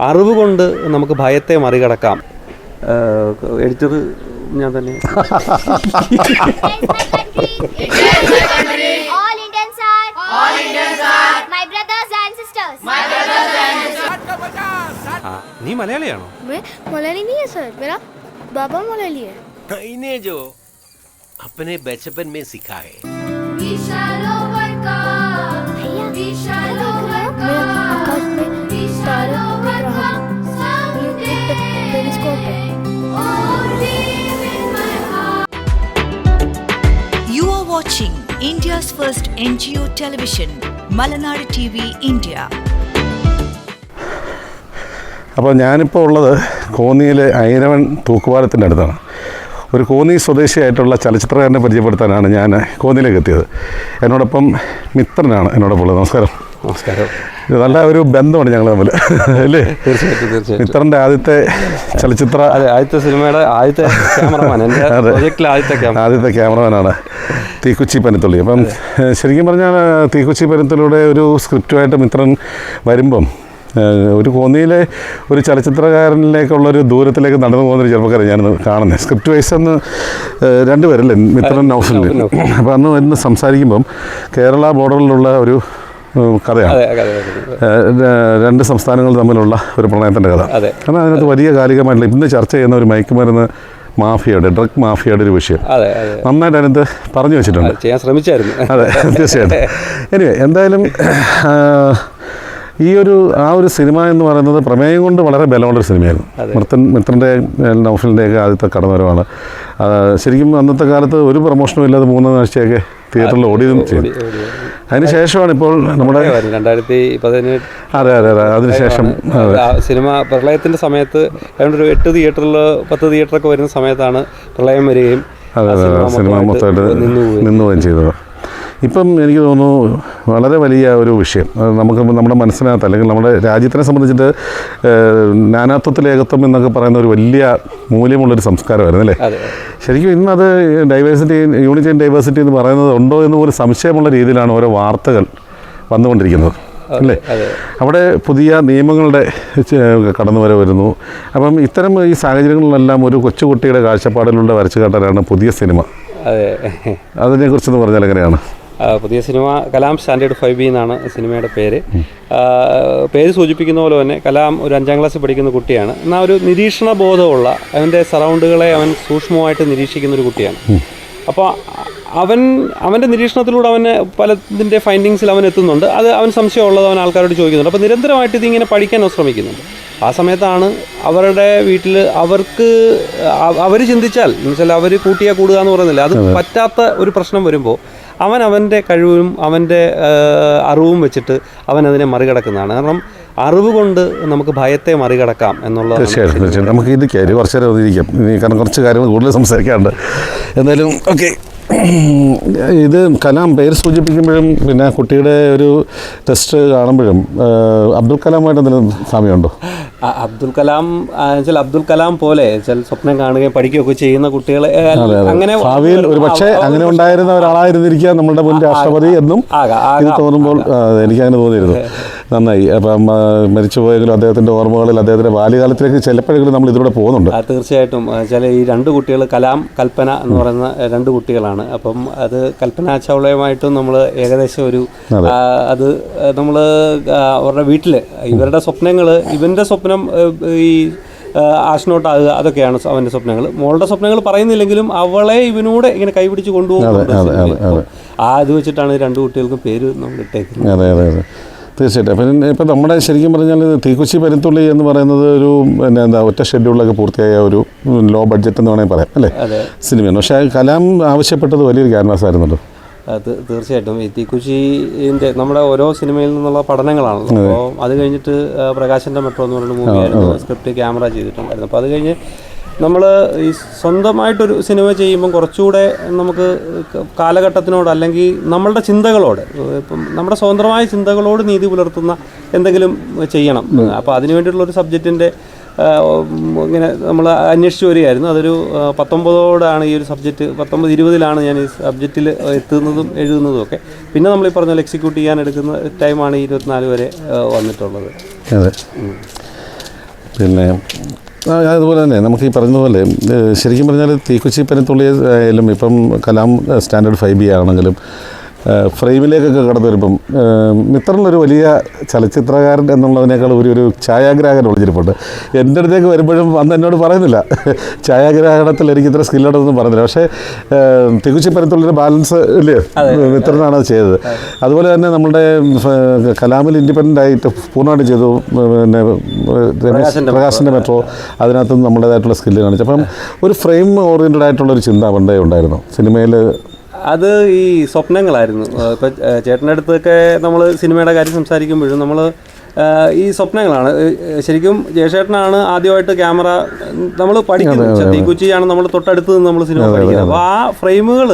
അറിവ് കൊണ്ട് നമുക്ക് ഭയത്തെ മറികടക്കാം. എഡിറ്റർ ഞാൻ തന്നെ. നീ മലയാളിയാണോ? मलयाली नहीं है सर, मेरा बाबा मलयाली है. इन्हें जो अपने बचपन में सिखा है. You are watching India's first NGO television, Malanadu TV India. അപ്പോൾ ഞാനിപ്പോൾ ഉള്ളത് കോന്നിയിലെ ഐരവൺ തൂക്കുപാലത്തിൻ്റെ അടുത്താണ്. ഒരു കോന്നി സ്വദേശിയായിട്ടുള്ള ചലച്ചിത്രകാരനെ പരിചയപ്പെടുത്താനാണ് ഞാൻ കോന്നിയിലേക്ക് എത്തിയത്. എന്നോടൊപ്പം മിത്രനാണ് എന്നോടൊപ്പം ഉള്ളത്. നമസ്കാരം. നമസ്കാരം. നല്ല ഒരു ബന്ധമാണ് ഞങ്ങൾ തമ്മിൽ, അല്ലേ? തീർച്ചയായിട്ടും. മിത്രൻ്റെ ആദ്യത്തെ ചലച്ചിത്ര ആദ്യത്തെ സിനിമയുടെ ആദ്യത്തെ ക്യാമറമാൻ, ആദ്യത്തെ ക്യാമറമാനാണ് തീക്കുച്ചി പനത്തുള്ളി. അപ്പം ശരിക്കും പറഞ്ഞാൽ തീക്കുച്ചി പനത്തുള്ളിയുടെ ഒരു സ്ക്രിപ്റ്റുമായിട്ട് മിത്രൻ വരുമ്പം ഒരു കോന്നിയിലെ ഒരു ചലച്ചിത്രകാരനിലേക്കുള്ളൊരു ദൂരത്തിലേക്ക് നടന്നു പോകുന്നൊരു ചെറുപ്പക്കാരെ ഞാൻ കാണുന്നത്. സ്ക്രിപ്റ്റ് വൈസ് അന്ന് രണ്ടുപേരല്ലേ, മിത്രൻ നൗഫലിൽ. അപ്പോൾ അന്ന് വരുന്ന സംസാരിക്കുമ്പം കേരള ബോർഡറിലുള്ള ഒരു കഥയാണ്, രണ്ട് സംസ്ഥാനങ്ങൾ തമ്മിലുള്ള ഒരു പ്രണയത്തിൻ്റെ കഥ. കാരണം അതിനകത്ത് വലിയ കാലികമായിട്ടുള്ള ഇന്ന് ചർച്ച ചെയ്യുന്ന ഒരു മയക്കുമരുന്ന് മാഫിയയുടെ, ഡ്രഗ് മാഫിയയുടെ ഒരു വിഷയം നന്നായിട്ട് അതിനകത്ത് പറഞ്ഞു വെച്ചിട്ടുണ്ട്. ചെയ്യാൻ ശ്രമിച്ചായിരുന്നു. അതെ, തീർച്ചയായിട്ടും. എനിവേ, എന്തായാലും ഈ ഒരു സിനിമ എന്ന് പറയുന്നത് പ്രമേയം കൊണ്ട് വളരെ ബലമുള്ളൊരു സിനിമയായിരുന്നു. മിത്രൻ്റെ നൗഫലിൻ്റെയൊക്കെ ആദ്യത്തെ കടന്നുവരവാണ്. ശരിക്കും അന്നത്തെ കാലത്ത് ഒരു പ്രൊമോഷനും ഇല്ലാതെ 3 ആഴ്ചയൊക്കെ തിയേറ്ററിൽ ഓടിയതും ചെയ്തു. അതിനുശേഷമാണ് ഇപ്പോൾ നമ്മുടെ 2018. അതെ, അതിനുശേഷം സിനിമ പ്രളയത്തിൻ്റെ സമയത്ത് ഒരു 8 തിയേറ്ററിൽ 10 തിയേറ്ററൊക്കെ വരുന്ന സമയത്താണ് പ്രളയം വരികയും സിനിമ മൊത്തമായിട്ട് നിന്നുപോവുകയും ചെയ്തത്. ഇപ്പം എനിക്ക് തോന്നുന്നു വളരെ വലിയ ഒരു വിഷയം നമുക്ക് നമ്മുടെ മനസ്സിനകത്ത്, അല്ലെങ്കിൽ നമ്മുടെ രാജ്യത്തിനെ സംബന്ധിച്ചിട്ട് നാനാത്വത്തിൽ ഏകത്വം എന്നൊക്കെ പറയുന്ന ഒരു വലിയ മൂല്യമുള്ളൊരു സംസ്കാരമായിരുന്നു, അല്ലേ? ശരിക്കും ഇന്നത് ഡൈവേഴ്സിറ്റി, യൂണിറ്റി ആൻഡ് ഡൈവേഴ്സിറ്റി എന്ന് പറയുന്നത് ഉണ്ടോ എന്ന് പോലും സംശയമുള്ള രീതിയിലാണ് ഓരോ വാർത്തകൾ വന്നുകൊണ്ടിരിക്കുന്നത്, അല്ലേ? അവിടെ പുതിയ നിയമങ്ങളുടെ കടന്നുവരവ് വരുന്നു. അപ്പം ഇത്തരം ഈ സാഹചര്യങ്ങളിലെല്ലാം ഒരു കൊച്ചുകുട്ടിയുടെ കാഴ്ചപ്പാടിലൂടെ വരച്ചു കാട്ടാനാണ് പുതിയ സിനിമ. അതിനെക്കുറിച്ചെന്ന് പറഞ്ഞാൽ എങ്ങനെയാണ്? പുതിയ സിനിമ കലാം സ്റ്റാൻഡേർഡ് 5B എന്നാണ് സിനിമയുടെ പേര്. പേര് സൂചിപ്പിക്കുന്ന പോലെ തന്നെ കലാം ഒരു 5ാം ക്ലാസ്സിൽ പഠിക്കുന്ന കുട്ടിയാണ്. എന്നാൽ ഒരു നിരീക്ഷണ ബോധമുള്ള, അവൻ്റെ സറൗണ്ടുകളെ അവൻ സൂക്ഷ്മമായിട്ട് നിരീക്ഷിക്കുന്ന ഒരു കുട്ടിയാണ്. അപ്പോൾ അവൻ്റെ നിരീക്ഷണത്തിലൂടെ അവന് പലതിൻ്റെ ഫൈൻഡിങ്സിൽ അവൻ എത്തുന്നുണ്ട്. അത് അവൻ സംശയമുള്ളത് അവൻ ആൾക്കാരോട് ചോദിക്കുന്നുണ്ട്. അപ്പോൾ നിരന്തരമായിട്ട് ഇതിങ്ങനെ പഠിക്കാൻ ശ്രമിക്കുന്നുണ്ട്. ആ സമയത്താണ് അവരുടെ വീട്ടിൽ അവർ ചിന്തിച്ചാൽ എന്നുവെച്ചാൽ അവർ കൂട്ടിയാൽ കൂടുക എന്ന് പറയുന്നില്ല, അത് പറ്റാത്ത ഒരു പ്രശ്നം വരുമ്പോൾ അവൻ്റെ കഴിവും അവൻ്റെ അറിവും വെച്ചിട്ട് അവൻ അതിനെ മറികടക്കുന്നതാണ്. കാരണം അറിവ് കൊണ്ട് നമുക്ക് ഭയത്തെ മറികടക്കാം എന്നുള്ളത്. തീർച്ചയായിട്ടും. നമുക്ക് ഇത് കുറച്ച് നേരം ഒന്നിരിക്കാം, കാരണം കുറച്ച് കാര്യങ്ങൾ കൂടുതൽ സംസാരിക്കാറുണ്ട്. എന്തായാലും ഓക്കെ. ഇത് കലാം പേര് സൂചിപ്പിക്കുമ്പോഴും പിന്നെ കുട്ടിയുടെ ഒരു ടെസ്റ്റ് കാണുമ്പോഴും അബ്ദുൽ കലാമായിട്ട് എന്തെങ്കിലും സാമ്യമുണ്ടോ? അബ്ദുൽ കലാം അബ്ദുൽ കലാം പോലെ സ്വപ്നം കാണുകയും പഠിക്കുകയൊക്കെ ചെയ്യുന്ന കുട്ടികളെ അങ്ങനെ ഭാവിയിൽ ഒരു പക്ഷേ അങ്ങനെ ഉണ്ടായിരുന്ന ഒരാളായിരുന്നിരിക്കുക നമ്മുടെ മുൻ രാഷ്ട്രപതി എന്നും ഇത് തോന്നുമ്പോൾ എനിക്കങ്ങനെ തോന്നിയിരുന്നു. നന്നായി. അപ്പം മരിച്ചുപോയെങ്കിലും അദ്ദേഹത്തിൻ്റെ ഓർമ്മകളിൽ അദ്ദേഹത്തിൻ്റെ ബാല്യകാലത്തിലേക്ക് ചിലപ്പോഴെങ്കിലും നമ്മൾ ഇതിലൂടെ പോകുന്നുണ്ട്. തീർച്ചയായിട്ടും. ഈ 2 കുട്ടികൾ കലാം, കൽപ്പന എന്ന് പറയുന്ന 2 കുട്ടികളാണ്. അപ്പം അത് കൽപ്പന ചൗളയുമായിട്ടും നമ്മൾ ഏകദേശം അത് നമ്മൾ അവരുടെ വീട്ടിൽ ഇവരുടെ സ്വപ്നങ്ങൾ, ഇവൻ്റെ സ്വപ്നം ഈ ആഷ്നോട്ടാകുക, അതൊക്കെയാണ് അവൻ്റെ സ്വപ്നങ്ങൾ. മോളുടെ സ്വപ്നങ്ങൾ പറയുന്നില്ലെങ്കിലും അവളെ ഇവനൂടെ ഇങ്ങനെ കൈപിടിച്ച് കൊണ്ടുപോകുന്നുണ്ട്. അത് വെച്ചിട്ടാണ് 2 കുട്ടികൾക്കും പേര് നമ്മൾ ഇട്ടേക്കുന്നത്. അതെ, തീർച്ചയായിട്ടും. അപ്പം ഇപ്പം നമ്മുടെ ശരിക്കും പറഞ്ഞാൽ തീക്കുച്ചി പനത്തുള്ളി എന്ന് പറയുന്നത് ഒരു ഒറ്റ ഷെഡ്യൂളിലൊക്കെ പൂർത്തിയായ ഒരു ലോ ബഡ്ജറ്റ് എന്ന് വേണമെങ്കിൽ പറയാം, അല്ലേ, സിനിമയാണ്. പക്ഷേ കലാം ആവശ്യപ്പെട്ടത് വലിയൊരു ക്യാൻവാസ് ആയിരുന്നല്ലോ. തീർച്ചയായിട്ടും. ഈ തീക്കുച്ചിൻ്റെ നമ്മുടെ ഓരോ സിനിമയിൽ നിന്നുള്ള പഠനങ്ങളാണല്ലോ. അപ്പോൾ അത് കഴിഞ്ഞിട്ട് പ്രകാശൻ്റെ മെട്രോ എന്ന് പറയുന്ന മൂവിയായിരുന്നു, സ്ക്രിപ്റ്റ് ക്യാമറ ചെയ്തിട്ടുണ്ടായിരുന്നു. അപ്പോൾ അത് കഴിഞ്ഞ് നമ്മൾ ഈ സ്വന്തമായിട്ടൊരു സിനിമ ചെയ്യുമ്പം കുറച്ചുകൂടെ നമുക്ക് കാലഘട്ടത്തിനോട് അല്ലെങ്കിൽ നമ്മളുടെ ചിന്തകളോട്, ഇപ്പം നമ്മുടെ സ്വതന്ത്രമായ ചിന്തകളോട് നീതി പുലർത്തുന്ന എന്തെങ്കിലും ചെയ്യണം. അപ്പോൾ അതിന് വേണ്ടിയിട്ടുള്ളൊരു സബ്ജക്റ്റിൻ്റെ ഇങ്ങനെ നമ്മൾ അന്വേഷിച്ച് വരികയായിരുന്നു. അതൊരു 19ഓടാണ് ഈ ഒരു സബ്ജക്റ്റ്, 19-20 ഞാൻ ഈ സബ്ജക്റ്റിൽ എത്തുന്നതും എഴുതുന്നതും ഒക്കെ. പിന്നെ നമ്മൾ ഈ പറഞ്ഞ പോലെ എക്സിക്യൂട്ട് ചെയ്യാൻ എടുക്കുന്ന ടൈമാണ് ഈ 24 വരെ വന്നിട്ടുള്ളത്. അതെ. പിന്നെ അതുപോലെ തന്നെ നമുക്ക് ഈ പറഞ്ഞതുപോലെ ശരിക്കും പറഞ്ഞാൽ തീക്കുച്ചി പനിത്തുള്ളി ആയാലും ഇപ്പം കലാം സ്റ്റാൻഡേർഡ് 5B ആണെങ്കിലും ഫ്രെയിമിലേക്കൊക്കെ കടന്നു വരുമ്പം മിത്രനിലൊരു വലിയ ചലച്ചിത്രകാരൻ എന്നുള്ളതിനേക്കാൾ ഒരു ഛായാഗ്രാഹകൻ ഒളിഞ്ഞിരിപ്പുണ്ട്. എൻ്റെ അടുത്തേക്ക് വരുമ്പോഴും അന്ന് എന്നോട് പറയുന്നില്ല ഛായാഗ്രാഹണത്തിൽ എനിക്ക് ഇത്ര സ്കില്ലുണ്ടെന്നൊന്നും പറയുന്നില്ല. പക്ഷേ തികുച്ചി പനത്തുള്ളിയുടെ ബാലൻസ് ഇല്ലേ മിത്രനാണ് അത് ചെയ്തത്. അതുപോലെ തന്നെ നമ്മുടെ കലാമിൽ ഇൻഡിപെൻഡൻ്റ് ആയിട്ട് പൂർണ്ണമായിട്ട് ചെയ്തു. പിന്നെ പ്രകാശിൻ്റെ മെട്രോ അതിനകത്തും നമ്മുടേതായിട്ടുള്ള സ്കില്ല് കാണിച്ചു. അപ്പം ഒരു ഫ്രെയിം ഓറിയൻറ്റഡ് ആയിട്ടുള്ളൊരു ചിന്ത പണ്ടേ ഉണ്ടായിരുന്നു സിനിമയിൽ. അത് ഈ സ്വപ്നങ്ങളായിരുന്നു. ഇപ്പം ചേട്ടൻ്റെ അടുത്തൊക്കെ നമ്മൾ സിനിമയുടെ കാര്യം സംസാരിക്കുമ്പോഴും നമ്മൾ ഈ സ്വപ്നങ്ങളാണ്. ശരിക്കും ജയശേട്ടനാണ് ആദ്യമായിട്ട് ക്യാമറ നമ്മൾ പഠിക്കുന്നത്. തീക്കുച്ചിയാണ് നമ്മൾ തൊട്ടടുത്ത് നിന്ന് നമ്മൾ സിനിമ പഠിക്കുന്നത്. അപ്പോൾ ആ ഫ്രെയിമുകൾ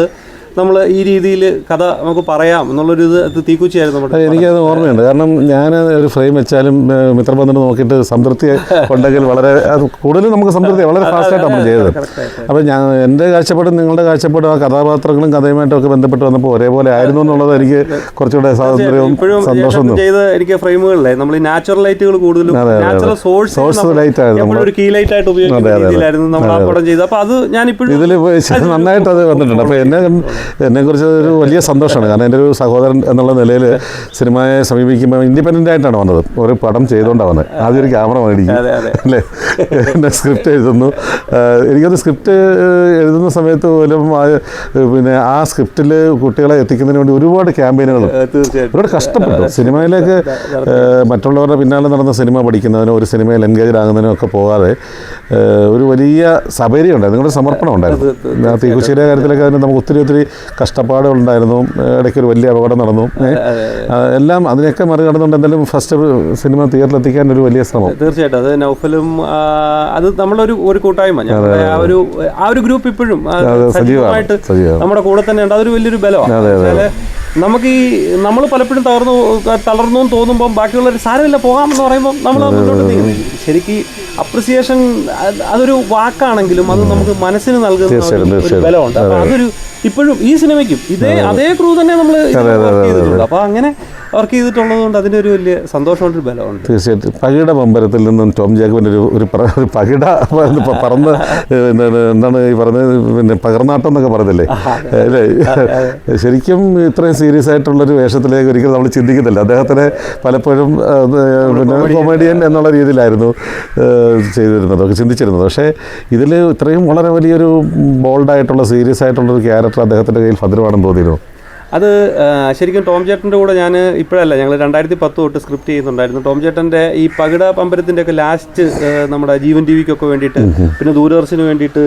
നമ്മൾ ഈ രീതിയിൽ കഥ നമുക്ക് പറയാം എന്നുള്ളൊരു ഇത് തീക്കുച്ചിയായിരുന്നു നമ്മുടെ. എനിക്കത് ഓർമ്മയുണ്ട്. കാരണം ഞാൻ ഒരു ഫ്രെയിം വെച്ചാലും മിത്രബന്ധനം നോക്കിയിട്ട് സംതൃപ്തി ഉണ്ടെങ്കിൽ വളരെ കൂടുതലും നമുക്ക് സംതൃപ്തി വളരെ ഫാസ്റ്റായിട്ട് നമ്മൾ ചെയ്തത്. അപ്പോൾ എൻ്റെ കാഴ്ചപ്പാടും നിങ്ങളുടെ കാഴ്ചപ്പാടും ആ കഥാപാത്രങ്ങളും കഥയുമായിട്ടും ഒക്കെ ബന്ധപ്പെട്ട് വന്നപ്പോൾ ഒരേപോലെ ആയിരുന്നു എന്നുള്ളത് എനിക്ക് കുറച്ചുകൂടെ സ്വാതന്ത്ര്യവും സന്തോഷവും ചെയ്ത് എനിക്ക് ഫ്രെയിമുകളിലെ നമ്മൾ ഈ നാച്ചുറൽ ലൈറ്റുകൾ കൂടുതലും നാച്ചുറൽ സോഴ്സ് ലൈറ്റ് ആയിരുന്നു ഒരു കീ ലൈറ്റ് ആയിട്ട് ഉപയോഗിക്കുന്ന രീതിയിലായിരുന്നു നമ്മൾ ആ പടം ചെയ്തത്. അപ്പോൾ അത് ഞാൻ ഇപ്പോഴും ഇതിൽ നന്നായിട്ട് അത് വന്നിട്ടുണ്ട്. അപ്പോൾ എന്നെക്കുറിച്ച് ഒരു വലിയ സന്തോഷമാണ്. കാരണം എൻ്റെ ഒരു സഹോദരൻ എന്നുള്ള നിലയിൽ സിനിമയെ സമീപിക്കുമ്പോൾ ഇൻഡിപെൻഡൻ്റ് ആയിട്ടാണ് വന്നത്. ഒരു പടം ചെയ്തുകൊണ്ടാണ് വന്നത്. ആദ്യം ഒരു ക്യാമറ മേടിക്കും അല്ലേ, എൻ്റെ സ്ക്രിപ്റ്റ് എഴുതുന്നു. എനിക്കത് സ്ക്രിപ്റ്റ് എഴുതുന്ന സമയത്ത് പോലും പിന്നെ ആ സ്ക്രിപ്റ്റിൽ കുട്ടികളെ എത്തിക്കുന്നതിന് വേണ്ടി ഒരുപാട് ക്യാമ്പയിനുകളും ഒരുപാട് കഷ്ടപ്പെട്ടു. സിനിമയിലേക്ക് മറ്റുള്ളവരുടെ പിന്നാലെ നടന്ന സിനിമ പഠിക്കുന്നതിനോ ഒരു സിനിമയിൽ എൻഗേജ് ആകുന്നതിനോ ഒക്കെ പോകാതെ ഒരു വലിയ സബരി ഉണ്ടായിരുന്നു, നിങ്ങളുടെ സമർപ്പണം ഉണ്ടായിരുന്നു. ആ തീക്കുച്ചിയുടെ കാര്യത്തിലൊക്കെ അതിന് നമുക്ക് ഒത്തിരി കഷ്ടപ്പാടുകളുണ്ടായിരുന്നു. ഇടയ്ക്കൊരു വലിയ അപകടം നടന്നു. എല്ലാം അതിനൊക്കെ മറികടന്നുകൊണ്ട് എന്തായാലും ഫസ്റ്റ് സിനിമ തിയേറ്ററിലെത്തിക്കാൻ ഒരു വലിയ ശ്രമം. തീർച്ചയായിട്ടും അത് നൗഫലും അത് നമ്മളൊരു കൂട്ടായ്മ, ആ ഒരു ഗ്രൂപ്പ് ഇപ്പോഴും സജീവമായിട്ട് നമ്മുടെ കൂടെ തന്നെ ഉണ്ട്. അതൊരു വലിയൊരു ബലമാണ്. നമുക്ക് ഈ നമ്മൾ പലപ്പോഴും തളർന്നു തോന്നുമ്പോൾ ബാക്കിയുള്ളവർ സാരമില്ല പോകാമെന്ന് പറയുമ്പോൾ നമ്മൾ മുന്നോട്ട് നീങ്ങും. ശരിക്കും അപ്രിസിയേഷൻ അതൊരു വാക്കാണെങ്കിലും അത് നമുക്ക് മനസ്സിന് നൽകുന്ന ഒരു ബലമുണ്ട്. അപ്പോൾ അതൊരു ഇപ്പോഴും ഈ സിനിമയ്ക്കും അതേ ക്രൂ തന്നെ നമ്മൾ വർക്ക് ചെയ്തിട്ടുണ്ട്. അപ്പോൾ അങ്ങനെ വർക്ക് ചെയ്തിട്ടുള്ളത് കൊണ്ട് അതിൻ്റെ ഒരു വലിയ സന്തോഷമുള്ളൊരു ബലമുണ്ട്. തീർച്ചയായിട്ടും പകിട പമ്പരത്തിൽ നിന്നും ടോം ജേക്കബിൻ്റെ ഒരു പകിട പറന്ന് എന്താണ് ഈ പറഞ്ഞത്, പിന്നെ പകർന്നാട്ടം എന്നൊക്കെ പറഞ്ഞില്ലേ അല്ലേ, ശരിക്കും ഇത്രയും സീരിയസ് ആയിട്ടുള്ളൊരു വേഷത്തിലേക്ക് ഒരിക്കലും നമ്മൾ ചിന്തിക്കുന്നില്ല. അദ്ദേഹത്തിനെ പലപ്പോഴും പിന്നെ കൊമേഡിയൻ എന്നുള്ള രീതിയിലായിരുന്നു ചെയ്തിരുന്നത്, ചിന്തിച്ചിരുന്നത്. പക്ഷേ ഇതിൽ ഇത്രയും വളരെ വലിയൊരു ബോൾഡായിട്ടുള്ള സീരിയസ് ആയിട്ടുള്ളൊരു ക്യാരക്ടർ അദ്ദേഹത്തിൻ്റെ കയ്യിൽ ഭദ്രമാണെന്ന് തോന്നിയിരുന്നു. അത് ശരിക്കും ടോം ചേട്ടൻ്റെ കൂടെ ഞാൻ ഇപ്പോഴല്ല, ഞങ്ങൾ 2010 തൊട്ട് സ്ക്രിപ്റ്റ് ചെയ്യുന്നുണ്ടായിരുന്നു. ടോം ചേട്ടൻ്റെ ഈ പകിട പമ്പരത്തിൻ്റെ ഒക്കെ ലാസ്റ്റ് നമ്മുടെ ജീവൻ ടി വിക്കൊക്കെ വേണ്ടിയിട്ട് പിന്നെ ദൂരദർശന് വേണ്ടിയിട്ട്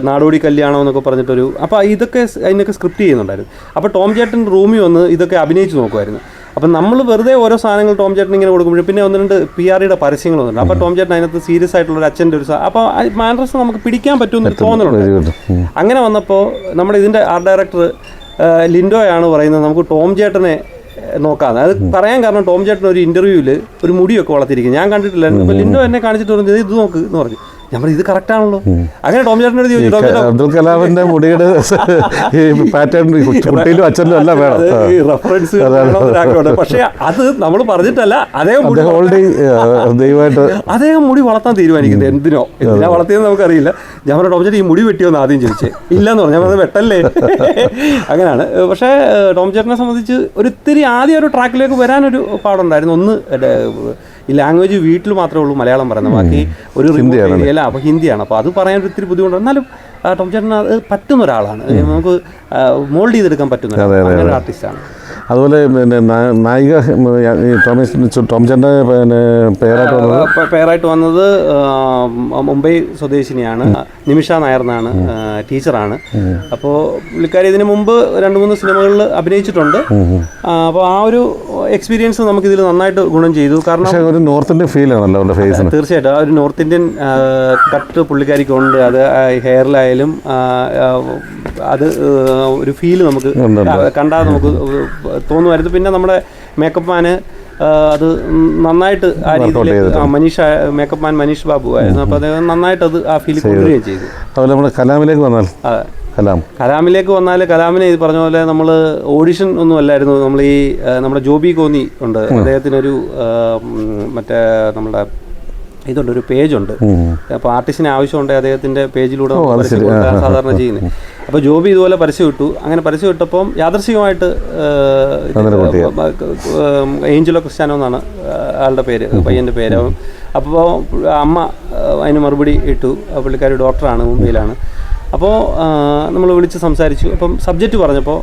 നാടോടി കല്യാണം എന്നൊക്കെ പറഞ്ഞിട്ടൊരു, അപ്പോൾ അതിനൊക്കെ സ്ക്രിപ്റ്റ് ചെയ്യുന്നുണ്ടായിരുന്നു. അപ്പോൾ ടോം ചേട്ടൻ റൂമിൽ വന്ന് ഇതൊക്കെ അഭിനയിച്ച് നോക്കുമായിരുന്നു. അപ്പം നമ്മൾ വെറുതെ ഓരോ സാധനങ്ങൾ ടോം ചേട്ടൻ ഇങ്ങനെ കൊടുക്കുമ്പോഴും പിന്നെ 1-2 PRയുടെ പരസ്യങ്ങൾ വന്നിട്ടുണ്ട്. അപ്പോൾ ടോം ചേട്ടൻ അതിനകത്ത് സീരിയസ് ആയിട്ടുള്ള ഒരു അച്ഛൻ്റെ ഒരു അപ്പോൾ മാനറസ് നമുക്ക് പിടിക്കാൻ പറ്റുമെന്ന് തോന്നലുണ്ട്. അങ്ങനെ വന്നപ്പോൾ നമ്മുടെ ഇതിൻ്റെ ആർട്ട് ഡയറക്ടർ ലിൻഡോയാണ് പറയുന്നത് നമുക്ക് ടോം ചേട്ടനെ നോക്കാതെ. അത് പറയാൻ കാരണം ടോം ചേട്ടൻ ഒരു ഇൻ്റർവ്യൂവിൽ ഒരു മുടിയൊക്കെ വളർത്തിയിരിക്കും, ഞാൻ കണ്ടിട്ടില്ലായിരുന്നു. അപ്പോൾ ലിൻഡോ എന്നെ കാണിച്ചിട്ട് പറഞ്ഞു ഇത് നോക്ക് എന്ന് പറഞ്ഞു. ഞാൻ പറഞ്ഞു ഇത് കറക്റ്റ് ആണല്ലോ. അങ്ങനെ ടോം ചേട്ടനോട് ചോദിച്ചു, അബ്ദുൽ കലാമിന്റെ മുടിയുടെ പാറ്റേൺ കുട്ടിയിലും അച്ഛനും എല്ലാം വേണം റെഫറൻസ്. പക്ഷേ അത് നമ്മൾ പറഞ്ഞിട്ടല്ല, അദ്ദേഹം മുടി വളർത്താൻ തീരുമാനിക്കുന്നത്. എന്തിനാ വളർത്തിയെന്ന് നമുക്കറിയില്ല. ഞാൻ പറഞ്ഞു ടോം ചേട്ടൻ ഈ മുടി വെട്ടിയോന്ന് ആദ്യം ചോദിച്ചേ, ഇല്ലെന്ന് പറഞ്ഞു. ഞാൻ പറഞ്ഞത് വെട്ടല്ലേ. അങ്ങനെയാണ്. പക്ഷേ ടോം ചേട്ടനെ സംബന്ധിച്ച് ഒരിത്തിരി ആദ്യം ഒരു ട്രാക്കിലേക്ക് വരാനൊരു പാടുണ്ടായിരുന്നു. ഒന്ന് ഈ ലാംഗ്വേജ് വീട്ടിൽ മാത്രമേ ഉള്ളൂ മലയാളം പറയുന്നത്, ബാക്കി ഒരു ഏരിയല്ല. അപ്പോൾ ഹിന്ദിയാണ്. അപ്പോൾ അത് പറയാൻ ഒത്തിരി ബുദ്ധിമുട്ടുണ്ട്. എന്നാലും ടോം ചേട്ടൻ അത് പറ്റുന്ന ഒരാളാണ്, നമുക്ക് മോൾഡ് ചെയ്തെടുക്കാൻ പറ്റുന്ന ഒരു ആർട്ടിസ്റ്റാണ്. അതുപോലെ പിന്നെ നായിക ടോം ചേട്ടൻ്റെ പിന്നെ പേരായിട്ട് വന്നത് മുംബൈ സ്വദേശിനിയാണ്, നിമിഷ നായർ എന്നാണ്, ടീച്ചറാണ്. അപ്പോൾ പുള്ളിക്കാരി ഇതിനു മുമ്പ് 2-3 സിനിമകളിൽ അഭിനയിച്ചിട്ടുണ്ട്. അപ്പോൾ ആ ഒരു എക്സ്പീരിയൻസ് നമുക്കിതിൽ നന്നായിട്ട് ഗുണം ചെയ്തു. കാരണം ഒരു നോർത്ത് ഇന്ത്യൻ ഫീൽ ആണല്ലോ അവരുടെ ഫേസിന്. തീർച്ചയായിട്ടും ആ ഒരു നോർത്ത് ഇന്ത്യൻ കട്ട് പുള്ളിക്കാരിക്കുണ്ട്. അത് ഹെയറിലായാലും അത് ഒരു ഫീല് നമുക്ക് കണ്ടാൽ നമുക്ക് തോന്നുമായിരുന്നു. പിന്നെ നമ്മുടെ മേക്കപ്പ് മാന് അത് നന്നായിട്ട് ആ രീതിയിൽ മേക്കപ്പ് മാൻ മനീഷ് ബാബു ആയിരുന്നു. അപ്പോൾ അദ്ദേഹം നന്നായിട്ട് അത് ആ ഫീൽ കൊണ്ടുവരികയും ചെയ്തു. അതുപോലെ നമ്മുടെ കലാമിലേക്ക് വന്നാൽ കലാമിനെ ഇത് പറഞ്ഞ പോലെ നമ്മൾ ഓഡിഷൻ ഒന്നും അല്ലായിരുന്നു. നമ്മൾ ഈ നമ്മുടെ ജോബി കോന്നി ഉണ്ട്, അദ്ദേഹത്തിനൊരു മറ്റേ നമ്മുടെ ഇതുണ്ട്, ഒരു പേജുണ്ട്. അപ്പോൾ ആർട്ടിസ്റ്റിന് ആവശ്യമുണ്ടെങ്കിൽ അദ്ദേഹത്തിൻ്റെ പേജിലൂടെ സാധാരണ ചെയ്യുന്നത്. അപ്പോൾ ജോബി ഇതുപോലെ പരസ്യം ഇട്ടു. അങ്ങനെ പരസ്യം ഇട്ടപ്പം യാദൃശ്ചികമായിട്ട് ഏഞ്ചലോ ക്രിസ്ത്യാനോ എന്നാണ് ആളുടെ പേര്, പയ്യൻ്റെ പേര്. അപ്പോൾ അമ്മ അതിന് മറുപടി ഇട്ടു. പുള്ളിക്കാരി ഡോക്ടറാണ്, മുംബൈയിലാണ്. അപ്പോൾ നമ്മൾ വിളിച്ച് സംസാരിച്ചു. അപ്പം സബ്ജക്റ്റ് പറഞ്ഞപ്പോൾ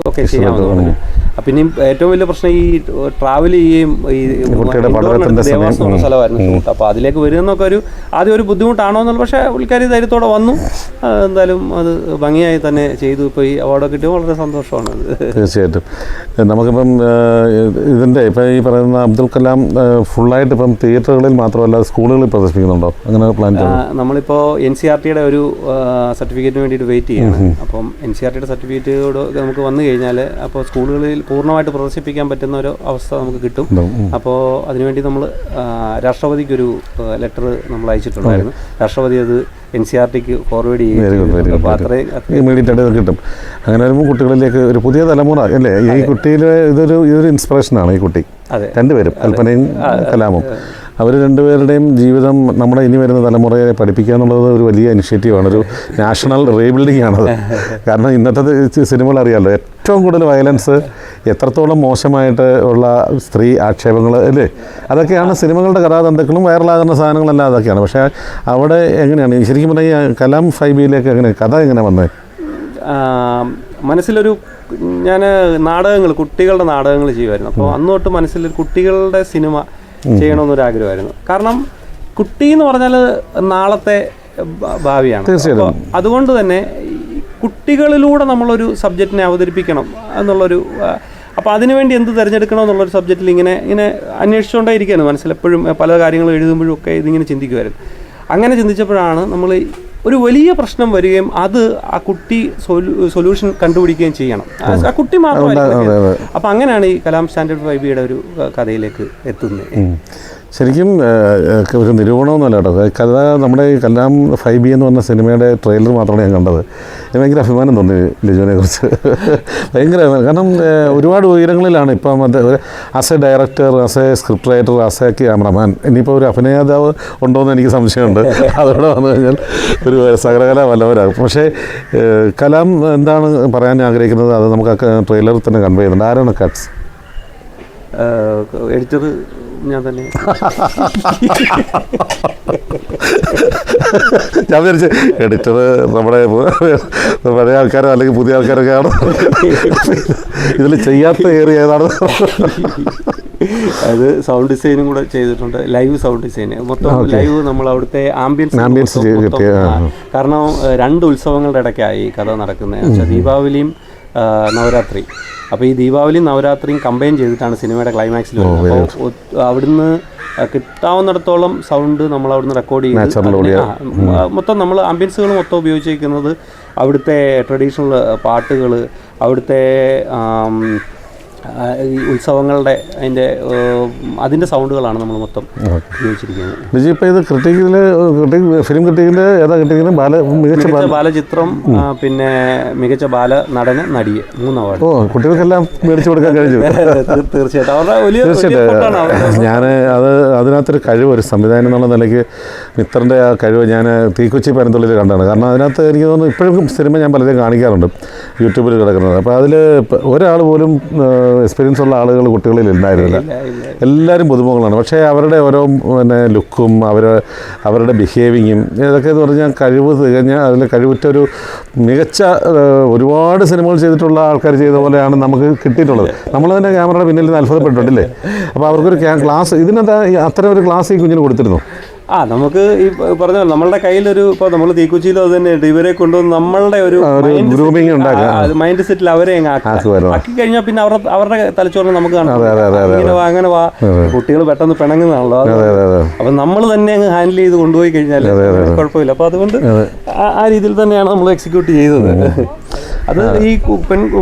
ഓക്കെ ചെയ്യാമെന്ന് പറഞ്ഞു. പിന്നെയും ഏറ്റവും വലിയ പ്രശ്നം ഈ ട്രാവൽ ചെയ്യുകയും ഈ ദേവാസ്വം സ്ഥലമായിരുന്നു ഷൂട്ട്. അപ്പോൾ അതിലേക്ക് വരുന്നൊക്കെ ആദ്യം ഒരു ബുദ്ധിമുട്ടാണോ എന്നുള്ളത്. പക്ഷേ പുള്ളിക്കാരി ധൈര്യത്തോടെ വന്നു. എന്തായാലും അത് ഭംഗിയായി തന്നെ ചെയ്തു. ഇപ്പോൾ ഈ അവാർഡൊക്കെ കിട്ടിയത് വളരെ സന്തോഷമാണ്. തീർച്ചയായിട്ടും. നമുക്കിപ്പം ഇതിൻ്റെ ഇപ്പം ഈ പറയുന്ന അബ്ദുൽ കലാം ഫുള്ളായിട്ട് ഇപ്പം തിയേറ്ററുകളിൽ മാത്രമല്ല സ്കൂളുകളിൽ പ്രദർശിപ്പിക്കുന്നുണ്ടോ? അങ്ങനെ പ്ലാൻ നമ്മളിപ്പോൾ NCERT-യുടെ ഒരു സർട്ടിഫിക്കറ്റിന് വേണ്ടിയിട്ട് വെയിറ്റ് ചെയ്യാണ്. അപ്പം NCERT-യുടെ സർട്ടിഫിക്കറ്റോട് നമുക്ക് വന്നു കഴിഞ്ഞാൽ അപ്പോൾ സ്കൂളുകളിൽ പൂർണ്ണമായിട്ട് പ്രദർശിപ്പിക്കാൻ പറ്റുന്ന ഒരു അവസ്ഥ നമുക്ക് കിട്ടും. അപ്പോൾ അതിനുവേണ്ടി നമ്മൾ രാഷ്ട്രപതിക്കൊരു ലെറ്റർ നമ്മൾ അയച്ചിട്ടുണ്ടായിരുന്നു. രാഷ്ട്രപതി അത് NCERT-ക്ക് ഫോർവേഡ് ചെയ്യും. അപ്പോൾ അത്രയും ഇമ്മീഡിയറ്റ് ആയിട്ട് കിട്ടും. അങ്ങനെ വരുമ്പോൾ കുട്ടികളിലേക്ക് ഒരു പുതിയ തലമുറ അല്ലേ? ഈ കുട്ടിയിൽ ഇതൊരു ഇൻസ്പിറേഷനാണ് ഈ കുട്ടി. രണ്ടുപേരും, കൽപ്പനയും കലാമും. അവർ രണ്ടുപേരുടെയും ജീവിതം നമ്മുടെ ഇനി വരുന്ന തലമുറയെ പഠിപ്പിക്കുക എന്നുള്ളത് ഒരു വലിയ ഇനിഷ്യേറ്റീവാണ്. ഒരു നാഷണൽ റീബിൽഡിംഗ് ആണത്. കാരണം ഇന്നത്തെ സിനിമകൾ അറിയാമല്ലോ, ഏറ്റവും കൂടുതൽ വയലൻസ്, എത്രത്തോളം മോശമായിട്ട് ഉള്ള സ്ത്രീ ആക്ഷേപങ്ങൾ അല്ലേ, അതൊക്കെയാണ് സിനിമകളുടെ കഥാതന്തുക്കളും വൈറലാകുന്ന സാധനങ്ങളെല്ലാം അതൊക്കെയാണ്. പക്ഷേ അവിടെ എങ്ങനെയാണ് ശരിക്കും പറഞ്ഞാൽ കലാം 5Bയിലേക്ക് എങ്ങനെ കഥ എങ്ങനെ വന്നത്? മനസ്സിലൊരു ഞാൻ നാടകങ്ങൾ, കുട്ടികളുടെ നാടകങ്ങൾ ചെയ്യുമായിരുന്നു. അപ്പോൾ അന്ന് തൊട്ട് മനസ്സിൽ കുട്ടികളുടെ സിനിമ ചെയ്യണമെന്നൊരാഗ്രഹമായിരുന്നു. കാരണം കുട്ടി എന്ന് പറഞ്ഞാൽ നാളത്തെ ഭാവിയാണ്. അതുകൊണ്ട് തന്നെ കുട്ടികളിലൂടെ നമ്മളൊരു സബ്ജക്റ്റിനെ അവതരിപ്പിക്കണം എന്നുള്ളൊരു, അപ്പോൾ അതിനുവേണ്ടി എന്ത് തിരഞ്ഞെടുക്കണം എന്നുള്ളൊരു സബ്ജക്റ്റിൽ ഇങ്ങനെ അന്വേഷിച്ചുകൊണ്ടേ ഇരിക്കുകയാണ്. മനസ്സിലെപ്പോഴും പല കാര്യങ്ങൾ എഴുതുമ്പോഴും ഒക്കെ ഇതിങ്ങനെ ചിന്തിക്കുമായിരുന്നു. അങ്ങനെ ചിന്തിച്ചപ്പോഴാണ് നമ്മൾ ഒരു വലിയ പ്രശ്നം വരികയും അത് ആ കുട്ടി സൊല്യൂഷൻ കണ്ടുപിടിക്കുകയും ചെയ്യണം. ആ കുട്ടി മാത്രമല്ല. അപ്പം അങ്ങനെയാണ് ഈ കലാം സ്റ്റാൻഡേർഡ് 5Bയുടെ ഒരു കഥയിലേക്ക് എത്തുന്നത്. ശരിക്കും ഒരു നിരൂപണമൊന്നുമല്ല കേട്ടോ. കഥ നമ്മുടെ ഈ കലാം 5B എന്ന് പറഞ്ഞ സിനിമയുടെ ട്രെയിലർ മാത്രമാണ് ഞാൻ കണ്ടത്. ഭയങ്കര അഭിമാനം തോന്നി ലിജുവിനെ കുറിച്ച്. ഭയങ്കര, കാരണം ഒരുപാട് ഉയരങ്ങളിലാണ് ഇപ്പം. അത് as A director, as A script writer, as A cameraman, ഇനിയിപ്പോൾ ഒരു അഭിനേതാവ് ഉണ്ടോയെന്ന് എനിക്ക് സംശയമുണ്ട്. അതോടെ വന്നു കഴിഞ്ഞാൽ ഒരു സകലകല വല്ലവരാകും. പക്ഷേ കലാം എന്താണ് പറയാൻ ആഗ്രഹിക്കുന്നത് അത് നമുക്ക് ആ ട്രെയിലറിൽ തന്നെ കൺവേ ചെയ്യുന്നുണ്ട്. ആരാണ് കട്ട്സ്? എഡിറ്റർ ഞാൻ തന്നെ. ഞാൻ വിചാരിച്ചു എഡിറ്റർ നമ്മുടെ പഴയ ആൾക്കാരോ അല്ലെങ്കിൽ പുതിയ ആൾക്കാരൊക്കെ ആണ്. ഇതിൽ ചെയ്യാത്ത ഏരിയ ഏതാണ്? അത് സൗണ്ട് ഡിസൈനും കൂടെ ചെയ്തിട്ടുണ്ട്. ലൈവ് സൗണ്ട് ഡിസൈൻ മൊത്തം ലൈവ്. നമ്മൾ അവിടുത്തെ ആംബിയൻസ് കാരണം 2 ഉത്സവങ്ങളുടെ ഇടയ്ക്കായി കഥ നടക്കുന്നത്. ദീപാവലിയും നവരാത്രി. അപ്പോൾ ഈ ദീപാവലിയും നവരാത്രിയും കമ്പൈൻ ചെയ്തിട്ടാണ് സിനിമയുടെ ക്ലൈമാക്സിൽ വരുന്നത്. അപ്പോൾ അവിടുന്ന് കിട്ടാവുന്നിടത്തോളം സൗണ്ട് നമ്മൾ അവിടുന്ന് റെക്കോർഡ് ചെയ്ത് മൊത്തം നമ്മൾ ആംബിയൻസുകൾ മൊത്തം ഉപയോഗിച്ചിരിക്കുന്നത് അവിടുത്തെ ട്രഡീഷണൽ പാട്ടുകൾ, അവിടുത്തെ ഈ ഉത്സവങ്ങളുടെ അതിൻ്റെ സൗണ്ടുകളാണ് നമ്മൾ മൊത്തം ഉപയോഗിച്ചിരിക്കുന്നത്. വിജയ്, ഇപ്പോൾ ഇത് ഫിലിം ക്രിട്ടിക്കിൽ ഏതാ കിട്ടിയിരിക്കുന്നത്? മികച്ച ബാലചിത്രം, പിന്നെ മികച്ച ബാല നടന്, നടിയെ 3 അവാർഡ്. കുട്ടികൾക്കെല്ലാം മേടിച്ചു കൊടുക്കാൻ കഴിഞ്ഞു. തീർച്ചയായിട്ടും അവരുടെ വലിയ. ഞാൻ അതിനകത്തൊരു കഴിവ്, ഒരു സംവിധാനം എന്നുള്ള നിലയ്ക്ക് മിത്രൻ്റെ ആ കഴിവ് ഞാൻ തീക്കൊച്ചി പനന്തുള്ളിൽ കണ്ടാണ്. കാരണം അതിനകത്ത് എനിക്ക് തോന്നുന്നു ഇപ്പോഴും സിനിമ ഞാൻ പലരെയും കാണിക്കാറുണ്ട് യൂട്യൂബിൽ കിടക്കുന്നത്. അപ്പോൾ അതിൽ ഒരാൾ പോലും എക്സ്പീരിയൻസ് ഉള്ള ആളുകൾ കുട്ടികളിൽ ഉണ്ടായിരുന്നില്ല. എല്ലാവരും പുതുമുഖങ്ങളാണ്. പക്ഷേ അവരുടെ ഓരോ ലുക്കും അവരുടെ ബിഹേവിങ്ങും ഇതൊക്കെ എന്ന് പറഞ്ഞാൽ കഴിവ് തികഞ്ഞ, അതിൽ കഴിവുറ്റൊരു മികച്ച ഒരുപാട് സിനിമകൾ ചെയ്തിട്ടുള്ള ആൾക്കാർ ചെയ്ത പോലെയാണ് നമുക്ക് കിട്ടിയിട്ടുള്ളത്. നമ്മൾ തന്നെ ക്യാമറയുടെ പിന്നിൽ നിന്ന് അത്ഭുതപ്പെട്ടിട്ടില്ലേ? അപ്പോൾ അവർക്കൊരു ക്ലാസ്, ഇതിനെന്താ അത്തരം ഒരു ക്ലാസ് ഈ കുഞ്ഞിന് കൊടുത്തിരുന്നു? നമുക്ക് ഈ പറഞ്ഞ നമ്മളുടെ കയ്യിലൊരു, ഇപ്പോൾ നമ്മൾ തീക്കുച്ചിയിലും അത് തന്നെ ഇവരെ കൊണ്ടുവന്ന് നമ്മളുടെ ഒരു മൈൻഡ് സെറ്റിൽ അവരെ ആക്കി കഴിഞ്ഞാൽ പിന്നെ അവരുടെ തലച്ചോറിന് നമുക്ക് കാണാം. അങ്ങനെ കുട്ടികൾ പെട്ടെന്ന് പിണങ്ങുന്നതാണല്ലോ. അപ്പം നമ്മൾ തന്നെ അങ്ങ് ഹാൻഡിൽ ചെയ്ത് കൊണ്ടുപോയി കഴിഞ്ഞാൽ കുഴപ്പമില്ല. അപ്പോൾ അതുകൊണ്ട് ആ രീതിയിൽ തന്നെയാണ് നമ്മൾ എക്സിക്യൂട്ട് ചെയ്തത്. അത് ഈ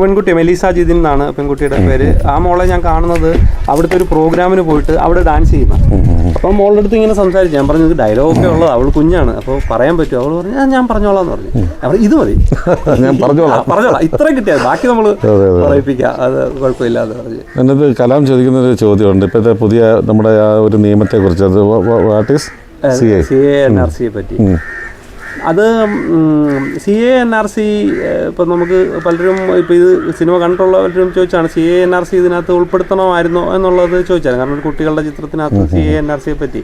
പെൺകുട്ടി മെലീസ ജിതിൻ എന്നാണ് പെൺകുട്ടിയുടെ പേര്. ആ മോളെ ഞാൻ കാണുന്നത് അവിടുത്തെ ഒരു പ്രോഗ്രാമിന് പോയിട്ട് അവിടെ ഡാൻസ് ചെയ്യുന്ന. അപ്പം മോളുടെ അടുത്ത് ഇങ്ങനെ സംസാരിച്ചു. ഞാൻ പറഞ്ഞു ഇത് ഡയലോഗൊക്കെ ഉള്ളത്, അവൾ കുഞ്ഞാണ്, അപ്പോൾ പറയാൻ പറ്റുമോ? അവൾ പറഞ്ഞു ഞാൻ പറഞ്ഞോളാം എന്ന് പറഞ്ഞു. അപ്പോൾ ഇത് മതി, ഞാൻ പറഞ്ഞോളാം, ഇത്ര കിട്ടിയാൽ ബാക്കി നമ്മൾ പറയിപ്പിക്കാം, അത് കുഴപ്പമില്ല എന്ന് പറഞ്ഞു. എന്നിട്ട് കലാം ചോദിക്കുന്നൊരു ചോദ്യമുണ്ട് ഇപ്പോഴത്തെ പുതിയ നമ്മുടെ ആ ഒരു നിയമത്തെക്കുറിച്ച്. അത് വാട്ട് ഈസ് NRC പറ്റി. അത് CA NRC ഇപ്പം നമുക്ക് പലരും ഇപ്പോൾ ഇത് സിനിമ കണ്ടിട്ടുള്ളവരും ചോദിച്ചാണ് CA NRC ഇതിനകത്ത് ഉൾപ്പെടുത്തണമായിരുന്നോ എന്നുള്ളത് ചോദിച്ചാൽ. കാരണം കുട്ടികളുടെ ചിത്രത്തിനകത്ത് CA NRC പറ്റി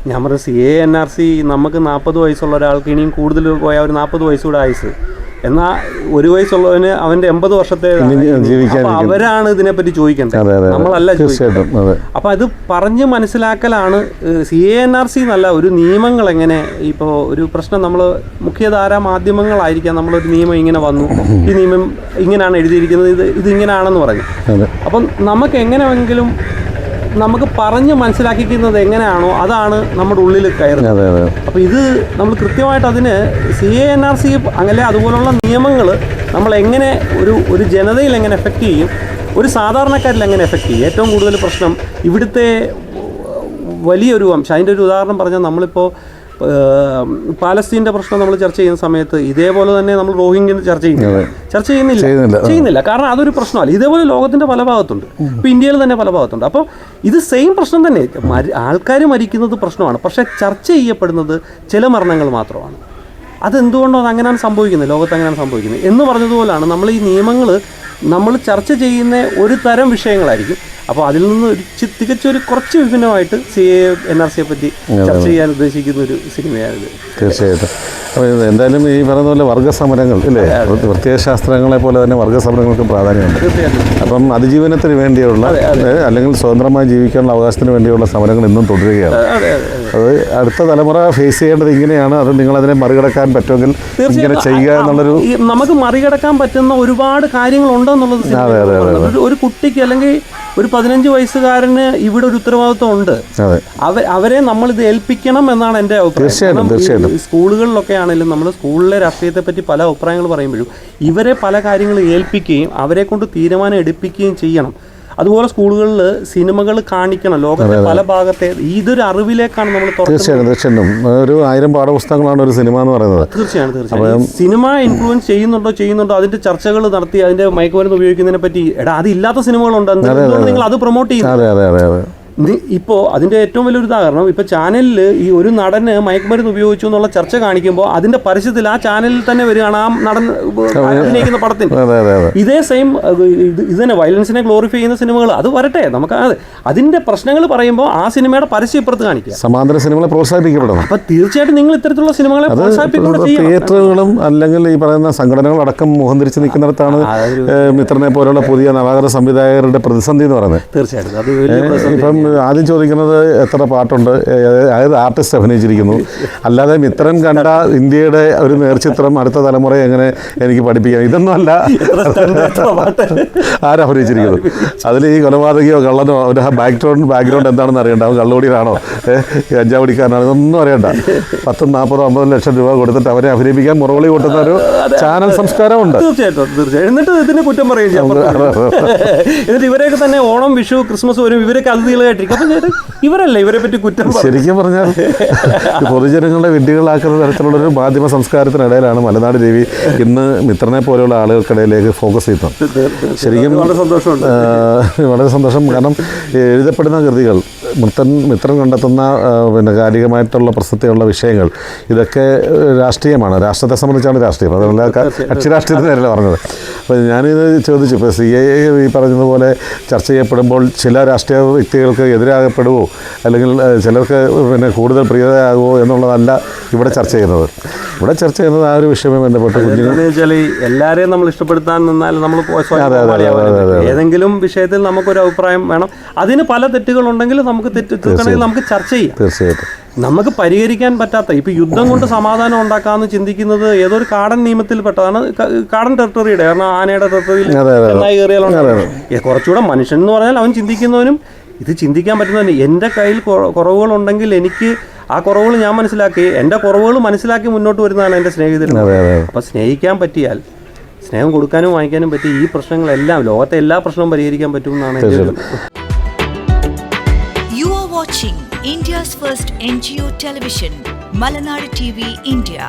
ഞാൻ പറഞ്ഞു CA NRC നമുക്ക് 40 വയസ്സുള്ള ഒരാൾക്ക് ഇനിയും കൂടുതൽ പോയാൽ ഒരു 40 വയസ്സുകൂടെ ആയുസ്, എന്നാൽ 1 വയസ്സുള്ളവന് അവൻ്റെ 80 വർഷത്തെ അവരാണ് ഇതിനെപ്പറ്റി ചോദിക്കേണ്ടത്, നമ്മളല്ല ചോദിക്കേണ്ടത്. അപ്പം അത് പറഞ്ഞ് മനസ്സിലാക്കലാണ് CA NRC എന്നല്ല ഒരു നിയമങ്ങൾ എങ്ങനെ. ഇപ്പോൾ ഒരു പ്രശ്നം നമ്മൾ മുഖ്യധാര മാധ്യമങ്ങളായിരിക്കാം നമ്മളൊരു നിയമം ഇങ്ങനെ വന്നു, ഈ നിയമം ഇങ്ങനെയാണ് എഴുതിയിരിക്കുന്നത്, ഇത് ഇങ്ങനെയാണെന്ന് പറഞ്ഞു. അപ്പം നമുക്ക് എങ്ങനെയെങ്കിലും നമുക്ക് പറഞ്ഞ് മനസ്സിലാക്കിക്കുന്നത് എങ്ങനെയാണോ അതാണ് നമ്മുടെ ഉള്ളിൽ കയറുന്നത്. അപ്പോൾ ഇത് നമ്മൾ കൃത്യമായിട്ട് അതിന് CA NRC അങ്ങനെ അതുപോലുള്ള നിയമങ്ങൾ നമ്മൾ എങ്ങനെ ഒരു ജനതയിൽ എങ്ങനെ എഫക്റ്റ് ചെയ്യും, ഒരു സാധാരണക്കാരിൽ എങ്ങനെ എഫക്റ്റ് ചെയ്യും. ഏറ്റവും കൂടുതൽ പ്രശ്നം ഇവിടുത്തെ വലിയൊരു വംശം. അതിൻ്റെ ഒരു ഉദാഹരണം പറഞ്ഞാൽ നമ്മളിപ്പോൾ പാലസ്തീൻ്റെ പ്രശ്നം നമ്മൾ ചർച്ച ചെയ്യുന്ന സമയത്ത് ഇതേപോലെ തന്നെ നമ്മൾ റോഹിംഗ്യൻ ചർച്ച ചെയ്യുന്നില്ല. കാരണം അതൊരു പ്രശ്നമല്ല. ഇതേപോലെ ലോകത്തിൻ്റെ പല ഭാഗത്തുണ്ട്, ഇപ്പോൾ ഇന്ത്യയിൽ തന്നെ പല ഭാഗത്തുണ്ട്. അപ്പോൾ ഇത് സെയിം പ്രശ്നം തന്നെ, ആൾക്കാർ മരിക്കുന്നത് പ്രശ്നമാണ്, പക്ഷേ ചർച്ച ചെയ്യപ്പെടുന്നത് ചില മരണങ്ങൾ മാത്രമാണ്. അതെന്തുകൊണ്ടോ അങ്ങനെയാണ് സംഭവിക്കുന്നത്, ലോകത്ത് അങ്ങനെയാണ് സംഭവിക്കുന്നത് എന്ന് പറഞ്ഞതുപോലെയാണ് നമ്മൾ ഈ നിയമങ്ങൾ നമ്മൾ ചർച്ച ചെയ്യുന്ന ഒരു തരം വിഷയങ്ങളായിരിക്കും. അപ്പോൾ അതിൽ നിന്ന് തികച്ചൊരു കുറച്ച് വിഭിന്നമായിട്ട് CA NRC പറ്റി ചർച്ച ചെയ്യാൻ ഉദ്ദേശിക്കുന്ന ഒരു സിനിമയാണിത്. തീർച്ചയായിട്ടും. അപ്പോൾ എന്തായാലും ഈ പറയുന്ന പോലെ വർഗ്ഗസമരങ്ങൾ ഇല്ലേ, പ്രത്യയശാസ്ത്രങ്ങളെ പോലെ തന്നെ വർഗ്ഗസമരങ്ങൾക്ക് പ്രാധാന്യമുണ്ട്. അപ്പം അതിജീവനത്തിന് വേണ്ടിയുള്ള അല്ലെങ്കിൽ സ്വതന്ത്രമായി ജീവിക്കാനുള്ള അവകാശത്തിന് വേണ്ടിയുള്ള സമരങ്ങൾ ഇന്നും തുടരുകയാണ്. അത് അടുത്ത തലമുറ ഫേസ് ചെയ്യേണ്ടത് ഇങ്ങനെയാണ്. അത് നിങ്ങളതിനെ മറികടക്കാൻ പറ്റുമെങ്കിൽ ഇങ്ങനെ ചെയ്യുക എന്നുള്ളൊരു നമുക്ക് മറികടക്കാൻ പറ്റുന്ന ഒരുപാട് കാര്യങ്ങളുണ്ടെന്നുള്ളത് ഒരു കുട്ടിക്ക് അല്ലെങ്കിൽ ഒരു 15 വയസ്സുകാരന് ഇവിടെ ഒരു ഉത്തരവാദിത്വം ഉണ്ട്. അവരെ നമ്മളിത് ഏൽപ്പിക്കണം എന്നാണ് എൻ്റെ അഭിപ്രായം. സ്കൂളുകളിലൊക്കെ ആണെങ്കിലും നമ്മൾ സ്കൂളിലെ രാഷ്ട്രീയത്തെ പറ്റി പല അഭിപ്രായങ്ങൾ പറയുമ്പോഴും ഇവരെ പല കാര്യങ്ങൾ ഏൽപ്പിക്കുകയും അവരെ കൊണ്ട് തീരുമാനം എടുപ്പിക്കുകയും ചെയ്യണം. അതുപോലെ സ്കൂളുകളിൽ സിനിമകൾ കാണിക്കണം, ലോകത്തെ പല ഭാഗത്തെ. ഇതൊരു അറിവിലേക്കാണ് നമ്മൾ തീർച്ചയായിട്ടും ഒരു 1000 പാഠപുസ്തകങ്ങളാണ് ഒരു സിനിമ എന്ന് പറയുന്നത്. തീർച്ചയായും സിനിമ ഇൻഫ്ലുവൻസ് ചെയ്യുന്നുണ്ടോ അതിന്റെ ചർച്ചകൾ നടത്തി അതിന്റെ മയക്കുമരുന്ന് ഉപയോഗിക്കുന്നതിനെ പറ്റി അതില്ലാത്ത സിനിമകളുണ്ട്, നിങ്ങൾ അത് പ്രൊമോട്ട് ചെയ്യുന്നു. ഇപ്പോൾ അതിൻ്റെ ഏറ്റവും വലിയൊരു ഉദാഹരണം, ഇപ്പോൾ ചാനലിൽ ഈ ഒരു നടന് മയക്കുമരുന്ന് ഉപയോഗിച്ചു എന്നുള്ള ചർച്ച കാണിക്കുമ്പോൾ അതിൻ്റെ പരസ്യത്തിൽ ആ ചാനലിൽ തന്നെ വരികയാണ് ആ നടൻ അഭിനയിക്കുന്ന പടത്തിന്. ഇതേ സെയിം ഇത് തന്നെ വയലൻസിനെ ഗ്ലോറിഫൈ ചെയ്യുന്ന സിനിമകൾ അത് വരട്ടെ, നമുക്ക് അതിൻ്റെ പ്രശ്നങ്ങൾ പറയുമ്പോൾ ആ സിനിമയുടെ പരസ്യം ഇപ്പുറത്ത് കാണിക്കുക, സമാന്തര സിനിമകളെ പ്രോത്സാഹിപ്പിക്കപ്പെടണം. അപ്പോൾ തീർച്ചയായിട്ടും നിങ്ങൾ ഇത്തരത്തിലുള്ള സിനിമകളെ പ്രോത്സാഹിപ്പിക്കുക. തിയേറ്ററുകളും അല്ലെങ്കിൽ ഈ പറയുന്ന സംഘടനകളടക്കം മുഖം തിരിച്ച് നിൽക്കുന്നിടത്താണ് മിത്രനെ പോലുള്ള പുതിയ നവാഗത സംവിധായകരുടെ പ്രതിസന്ധി എന്ന് പറയുന്നത്. തീർച്ചയായിട്ടും അത് ഇപ്പം ആദ്യം ചോദിക്കുന്നത് എത്ര പാട്ടുണ്ട്, അതായത് ആർട്ടിസ്റ്റ് അഭിനയിച്ചിരിക്കുന്നു, അല്ലാതെ മിത്രൻ കണ്ട ഇന്ത്യയുടെ ഒരു നേർചിത്രം അടുത്ത തലമുറയെ എങ്ങനെ എനിക്ക് പഠിപ്പിക്കാം, ഇതൊന്നും അല്ല. ആരഭിനയിച്ചിരിക്കുന്നത് അതിൽ ഈ കൊലപാതകയോ കള്ളനോ ഒരു ബാക്ക്ഗ്രൗണ്ട് എന്താണെന്ന് അറിയണ്ട, അവൻ കള്ളുകൂടിയാണോ കഞ്ചാവടിക്കാരനാണോ ഇതൊന്നും അറിയണ്ട. 10, 40, 50 ലക്ഷം രൂപ കൊടുത്തിട്ട് അവരെ അഭിനയിപ്പിക്കാൻ മുറവിളി കൂട്ടുന്ന ഒരു ചാനൽ സംസ്കാരമുണ്ട്. തീർച്ചയായിട്ടും എന്നിട്ട് ഇതിനെ കുറ്റം പറയും. എന്നിട്ട് ഇവരെയൊക്കെ തന്നെ ഓണം, വിഷു, ക്രിസ്മസ് വരും, ഇവരൊക്കെ അതിഥികളായിട്ട് ഇവരല്ല ഇവരെ പറ്റി കുറ്റം. ശരിക്കും പറഞ്ഞാൽ പൊതുജനങ്ങളെ വിഡ്ഢികളാക്കുന്ന തരത്തിലുള്ളൊരു മാധ്യമ സംസ്കാരത്തിനിടയിലാണ് മലനാട് രവി ഇന്ന് മിത്രനെ പോലെയുള്ള ആളുകൾക്കിടയിലേക്ക് ഫോക്കസ് ചെയ്യുന്നത്. ശരിക്കും വളരെ സന്തോഷം. കാരണം എഴുതപ്പെടുന്ന കൃതികൾ മിത്രൻ കണ്ടെത്തുന്ന കാലികമായിട്ടുള്ള പ്രസക്തിയുള്ള വിഷയങ്ങൾ ഇതൊക്കെ രാഷ്ട്രീയമാണ്, രാഷ്ട്രത്തെ സംബന്ധിച്ചാണ് രാഷ്ട്രീയം, അതല്ല കക്ഷി രാഷ്ട്രീയത്തിനല്ല പറഞ്ഞത്. അപ്പോൾ ഞാനിത് ചോദിച്ചു, ഇപ്പോൾ CA ഈ പറഞ്ഞതുപോലെ ചർച്ച ചെയ്യപ്പെടുമ്പോൾ ചില രാഷ്ട്രീയ വ്യക്തികൾക്ക് എതിരാകപ്പെടുമോ അല്ലെങ്കിൽ ചിലർക്ക് കൂടുതൽ പ്രിയതയാകുമോ എന്നുള്ളതല്ല ഇവിടെ ചർച്ച ചെയ്യുന്നത്. ഇവിടെ ചർച്ച ചെയ്യുന്നത് ആ ഒരു വിഷയവുമായി ബന്ധപ്പെട്ട് കുഞ്ഞുങ്ങൾ എല്ലാവരെയും നമ്മൾ ഇഷ്ടപ്പെടുത്താൻ നിന്നാൽ നമ്മൾ ഏതെങ്കിലും വിഷയത്തിൽ നമുക്കൊരു അഭിപ്രായം വേണം. അതിന് പല തെറ്റുകളുണ്ടെങ്കിൽ നമുക്ക് നമുക്ക് ചർച്ച ചെയ്യാം. തീർച്ചയായിട്ടും നമുക്ക് പരിഹരിക്കാൻ പറ്റാത്ത ഇപ്പോൾ യുദ്ധം കൊണ്ട് സമാധാനം ഉണ്ടാക്കാമെന്ന് ചിന്തിക്കുന്നത് ഏതൊരു കാടൻ നിയമത്തിൽപ്പെട്ടതാണ്, കാടൻ ടെറിട്ടറിയുടെ. കാരണം ആനയുടെ ടെറിട്ടറിയിൽ നന്നായി കയറിയാലുണ്ടാകും. കുറച്ചുകൂടെ മനുഷ്യൻ എന്ന് പറഞ്ഞാൽ അവൻ ചിന്തിക്കുന്നവനും ഇത് ചിന്തിക്കാൻ പറ്റുന്നവന്. എൻ്റെ കയ്യിൽ കുറവുകളുണ്ടെങ്കിൽ എനിക്ക് ആ കുറവുകൾ ഞാൻ മനസ്സിലാക്കി, എൻ്റെ കുറവുകൾ മനസ്സിലാക്കി മുന്നോട്ട് വരുന്നതാണ് എൻ്റെ സ്നേഹിതൻ. അപ്പോൾ സ്നേഹിക്കാൻ പറ്റിയാൽ, സ്നേഹം കൊടുക്കാനും വാങ്ങിക്കാനും പറ്റി ഈ പ്രശ്നങ്ങളെല്ലാം, ലോകത്തെ എല്ലാ പ്രശ്നവും പരിഹരിക്കാൻ പറ്റുമെന്നാണ് എൻ്റെ. You are watching India's first NGO television, Malanadu TV India.